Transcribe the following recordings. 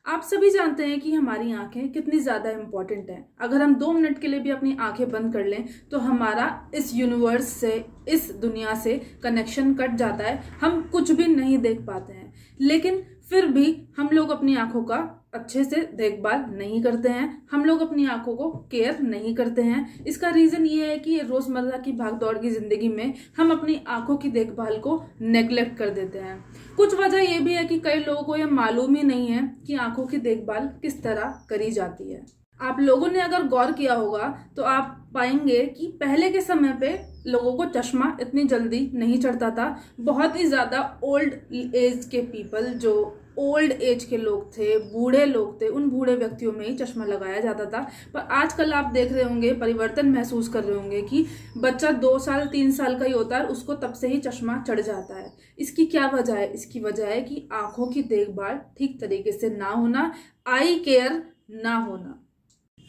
आप सभी जानते हैं कि हमारी आंखें कितनी ज़्यादा इम्पॉर्टेंट हैं। अगर हम 2 मिनट के लिए भी अपनी आंखें बंद कर लें तो हमारा इस यूनिवर्स से, इस दुनिया से कनेक्शन कट जाता है। हम कुछ भी नहीं देख पाते हैं, लेकिन फिर भी हम लोग अपनी आंखों का अच्छे से देखभाल नहीं करते हैं। हम लोग अपनी आंखों को केयर नहीं करते हैं। इसका रीज़न ये है कि रोज़मर्रा की भागदौड़ की ज़िंदगी में हम अपनी आंखों की देखभाल को नेग्लेक्ट कर देते हैं। कुछ वजह ये भी है कि कई लोगों को ये मालूम ही नहीं है कि आंखों की देखभाल किस तरह करी जाती है। आप लोगों ने अगर गौर किया होगा तो आप पाएंगे कि पहले के समय पे लोगों को चश्मा इतनी जल्दी नहीं चढ़ता था। बहुत ही ज़्यादा ओल्ड एज के पीपल, जो ओल्ड एज के लोग थे, बूढ़े लोग थे, उन बूढ़े व्यक्तियों में ही चश्मा लगाया जाता था। पर आजकल आप देख रहे होंगे, परिवर्तन महसूस कर रहे होंगे कि बच्चा 2 साल 3 साल का ही होता है, उसको तब से ही चश्मा चढ़ जाता है। इसकी क्या वजह है? इसकी वजह है कि आंखों की देखभाल ठीक तरीके से ना होना, आई केयर ना होना।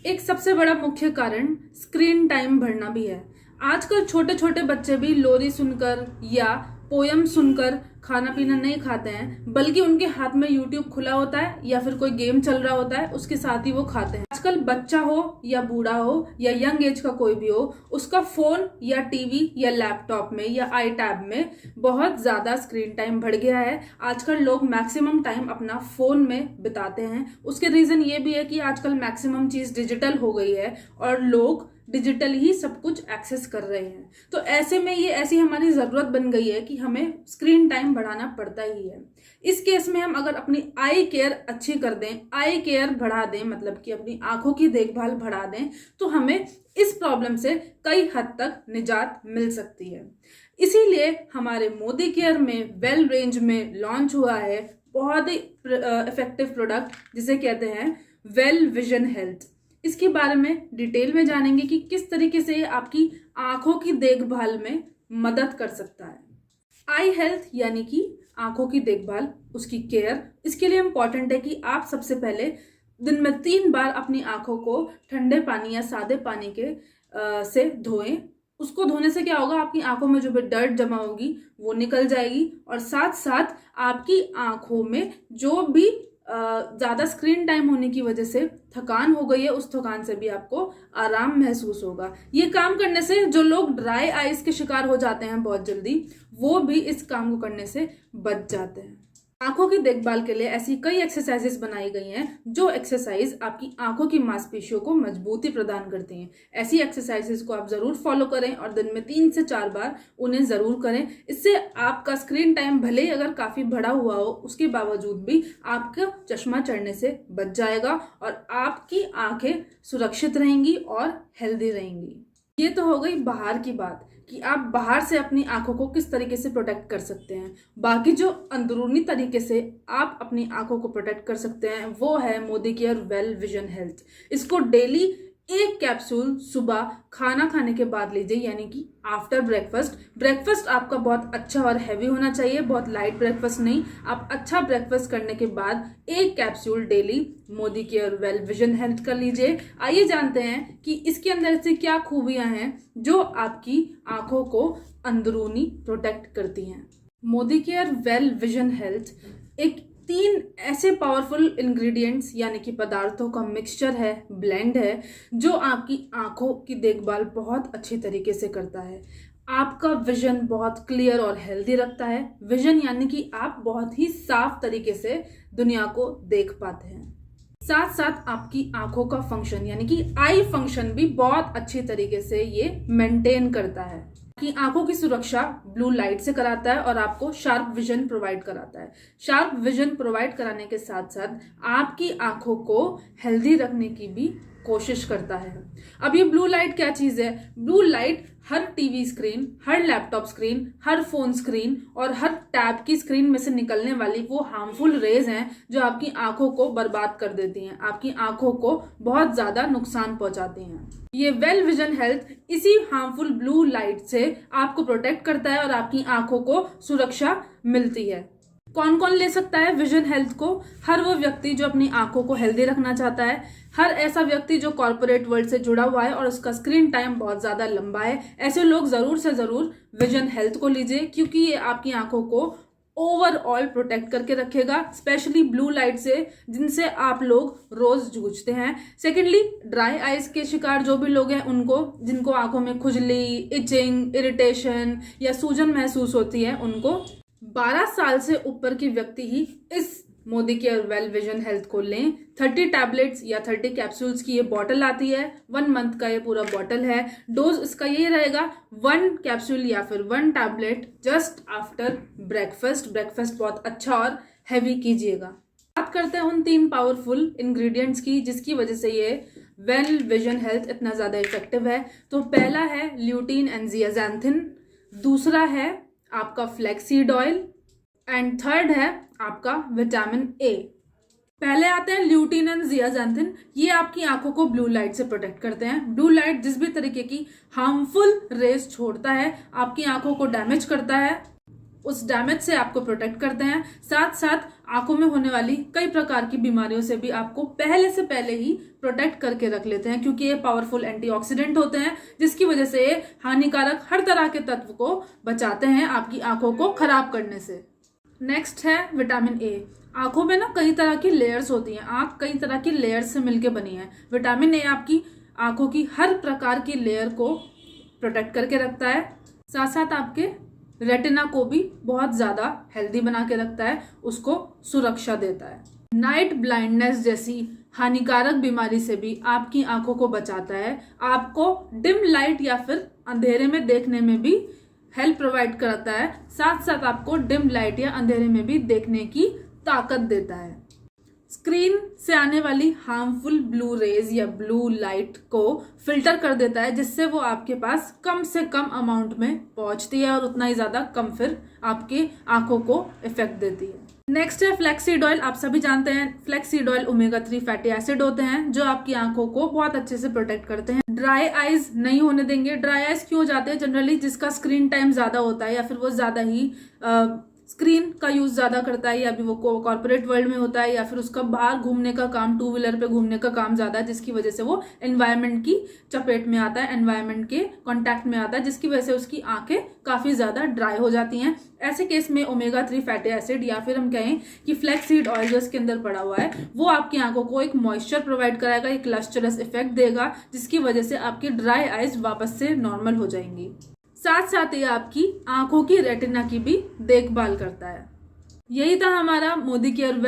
एक सबसे बड़ा मुख्य कारण स्क्रीन टाइम बढ़ना भी है। आजकल छोटे छोटे बच्चे भी लोरी सुनकर या पोयम सुनकर खाना पीना नहीं खाते हैं, बल्कि उनके हाथ में यूट्यूब खुला होता है या फिर कोई गेम चल रहा होता है, उसके साथ ही वो खाते हैं। आजकल बच्चा हो या बूढ़ा हो या यंग एज का कोई भी हो, उसका फोन या टीवी या लैपटॉप में या आई टैब में बहुत ज्यादा स्क्रीन टाइम बढ़ गया है। आजकल लोग मैक्सिमम टाइम अपना फोन में बिताते हैं। उसके रीजन ये भी है कि आजकल मैक्सिमम चीज डिजिटल हो गई है और लोग डिजिटल ही सब कुछ एक्सेस कर रहे हैं। तो ऐसे में ये ऐसी हमारी ज़रूरत बन गई है कि हमें स्क्रीन टाइम बढ़ाना पड़ता ही है। इस केस में हम अगर अपनी आई केयर अच्छी कर दें, आई केयर बढ़ा दें, मतलब कि अपनी आंखों की देखभाल बढ़ा दें, तो हमें इस प्रॉब्लम से कई हद तक निजात मिल सकती है। इसीलिए हमारे मोदी केयर में वेल रेंज में लॉन्च हुआ है बहुत ही इफेक्टिव प्रोडक्ट, जिसे कहते हैं वेल विजन हेल्थ। इसके बारे में डिटेल में जानेंगे कि किस तरीके से आपकी आंखों की देखभाल में मदद कर सकता है। आई हेल्थ यानी कि आंखों की देखभाल, उसकी केयर, इसके लिए इम्पॉर्टेंट है कि आप सबसे पहले दिन में 3 बार अपनी आंखों को ठंडे पानी या सादे पानी के से धोएं। उसको धोने से क्या होगा, आपकी आंखों में जो भी डर्ट जमा होगी वो निकल जाएगी, और साथ साथ आपकी आंखों में जो भी ज़्यादा स्क्रीन टाइम होने की वजह से थकान हो गई है, उस थकान से भी आपको आराम महसूस होगा। ये काम करने से जो लोग ड्राई आइज के शिकार हो जाते हैं बहुत जल्दी, वो भी इस काम को करने से बच जाते हैं। आंखों की देखभाल के लिए ऐसी कई एक्सरसाइजेस बनाई गई हैं जो एक्सरसाइज आपकी आंखों की मांसपेशियों को मजबूती प्रदान करती हैं। ऐसी एक्सरसाइजेस को आप जरूर फॉलो करें और दिन में 3 से 4 बार उन्हें जरूर करें। इससे आपका स्क्रीन टाइम भले ही अगर काफी बढ़ा हुआ हो, उसके बावजूद भी आपका चश्मा चढ़ने से बच जाएगा और आपकी आंखें सुरक्षित रहेंगी और हेल्दी रहेंगी। ये तो हो गई बाहर की बात कि आप बाहर से अपनी आंखों को किस तरीके से प्रोटेक्ट कर सकते हैं। बाकी जो अंदरूनी तरीके से आप अपनी आंखों को प्रोटेक्ट कर सकते हैं वो है Modi care well vision health. इसको डेली 1 कैप्सूल सुबह खाना खाने के बाद लीजिए, यानी कि आफ्टर ब्रेकफास्ट। ब्रेकफास्ट आपका बहुत अच्छा और हैवी होना चाहिए, बहुत लाइट ब्रेकफास्ट नहीं। आप अच्छा ब्रेकफास्ट करने के बाद 1 capsule daily Modi care well vision health कर लीजिए। आइए जानते हैं कि इसके अंदर से क्या खूबियां हैं जो आपकी आंखों को अंदरूनी प्रोटेक्ट करती हैं। Modi care well vision health एक 3 ऐसे पावरफुल इंग्रेडिएंट्स यानी कि पदार्थों का मिक्सचर है, ब्लेंड है, जो आपकी आंखों की देखभाल बहुत अच्छी तरीके से करता है। आपका विजन बहुत क्लियर और हेल्दी रखता है। विजन यानी कि आप बहुत ही साफ तरीके से दुनिया को देख पाते हैं। साथ साथ आपकी आंखों का फंक्शन यानी कि आई फंक्शन भी बहुत अच्छी तरीके से ये मेंटेन करता है। कि आंखों की सुरक्षा ब्लू लाइट से कराता है और आपको शार्प विजन प्रोवाइड कराता है। शार्प विजन प्रोवाइड कराने के साथ साथ आपकी आंखों को हेल्दी रखने की भी कोशिश करता है। अब ये ब्लू लाइट क्या चीज़ है? ब्लू लाइट हर टीवी स्क्रीन, हर लैपटॉप स्क्रीन, हर फोन स्क्रीन और हर टैब की स्क्रीन में से निकलने वाली वो हार्मफुल रेज हैं जो आपकी आंखों को बर्बाद कर देती हैं, आपकी आंखों को बहुत ज़्यादा नुकसान पहुंचाती हैं। ये वेल विजन हेल्थ इसी हार्मफुल ब्लू लाइट से आपको प्रोटेक्ट करता है और आपकी आंखों को सुरक्षा मिलती है। कौन कौन ले सकता है विजन हेल्थ को? हर वो व्यक्ति जो अपनी आंखों को हेल्दी रखना चाहता है, हर ऐसा व्यक्ति जो कॉर्पोरेट वर्ल्ड से जुड़ा हुआ है और उसका स्क्रीन टाइम बहुत ज़्यादा लंबा है, ऐसे लोग ज़रूर से ज़रूर विजन हेल्थ को लीजिए, क्योंकि ये आपकी आंखों को ओवरऑल प्रोटेक्ट करके रखेगा, स्पेशली ब्लू लाइट से जिनसे आप लोग रोज जूझते हैं। सेकेंडली, ड्राई आइज के शिकार जो भी लोग हैं उनको, जिनको आंखों में खुजली, इचिंग, इरिटेशन या सूजन महसूस होती है, उनको 12 साल से ऊपर की व्यक्ति ही इस Modi care well vision health को लें। 30 टैबलेट्स या 30 कैप्सूल्स की ये बॉटल आती है, 1 मंथ का ये पूरा बॉटल है। डोज इसका ये रहेगा 1 कैप्सूल या फिर 1 tablet just after breakfast. Breakfast बहुत अच्छा और हैवी कीजिएगा। बात करते हैं उन 3 पावरफुल इंग्रेडिएंट्स की जिसकी वजह से ये वेल विजन हेल्थ इतना ज़्यादा इफेक्टिव है। तो पहला है ल्यूटीन एंड ज़ियाज़ैंथिन, दूसरा है आपका फ्लैक्सीड ऑयल एंड थर्ड है आपका विटामिन ए। पहले आते हैं ल्यूटीन एंड ज़ियाज़ैंथिन। ये आपकी आंखों को ब्लू लाइट से प्रोटेक्ट करते हैं। ब्लू लाइट जिस भी तरीके की हार्मफुल रेज छोड़ता है, आपकी आंखों को डैमेज करता है, उस डैमेज से आपको प्रोटेक्ट करते हैं। साथ साथ आंखों में होने वाली कई प्रकार की बीमारियों से भी आपको पहले ही प्रोटेक्ट करके रख लेते हैं, क्योंकि ये पावरफुल एंटीऑक्सीडेंट होते हैं जिसकी वजह से ये हानिकारक हर तरह के तत्व को बचाते हैं आपकी आंखों को खराब करने से। नेक्स्ट है विटामिन ए। आंखों में ना कई तरह की लेयर्स होती हैं, आंख कई तरह की लेयर्स से मिलके बनी है। विटामिन ए आपकी आंखों की हर प्रकार की लेयर को प्रोटेक्ट करके रखता है, साथ साथ आपके रेटिना को भी बहुत ज़्यादा हेल्दी बना के रखता है, उसको सुरक्षा देता है। नाइट ब्लाइंडनेस जैसी हानिकारक बीमारी से भी आपकी आंखों को बचाता है, आपको डिम लाइट या फिर अंधेरे में देखने में भी हेल्प प्रोवाइड करता है, साथ साथ आपको डिम लाइट या अंधेरे में भी देखने की ताकत देता है। स्क्रीन से आने वाली हार्मफुल ब्लू रेज या ब्लू लाइट को फिल्टर कर देता है, जिससे वो आपके पास कम से कम अमाउंट में पहुंचती है और उतना ही ज्यादा कम फिर आपके आंखों को इफेक्ट देती है। नेक्स्ट है फ्लैक्सीड ऑयल। आप सभी जानते हैं flaxseed oil omega 3 fatty acid होते हैं जो आपकी आंखों को बहुत अच्छे से प्रोटेक्ट करते हैं, ड्राई आइज नहीं होने देंगे। ड्राई आइज क्यों हो जाते हैं? जनरली जिसका स्क्रीन टाइम ज्यादा होता है या फिर वो ज्यादा ही स्क्रीन का यूज ज्यादा करता है, या भी वो कॉर्पोरेट वर्ल्ड में होता है, या फिर उसका बाहर घूमने का काम, 2 व्हीलर पे घूमने का काम ज्यादा है, जिसकी वजह से वो एनवायरनमेंट की चपेट में आता है, एनवायरनमेंट के कांटेक्ट में आता है, जिसकी वजह से उसकी आंखें काफी ज्यादा ड्राई हो जाती हैं। ऐसे केस में ओमेगा 3 फैटी एसिड या फिर हम कहें कि फ्लैक्सीड ऑयल जो इसके अंदर पड़ा हुआ है वो आपकी आंखों को एक मॉइस्चर प्रोवाइड कराएगा, एक लस्टरस इफेक्ट देगा, जिसकी वजह से आपकी ड्राई आइज वापस से नॉर्मल हो जाएंगी। साथ साथ ये आपकी आंखों की रेटिना की भी देखभाल करता है। यही था हमारा मोदी केयर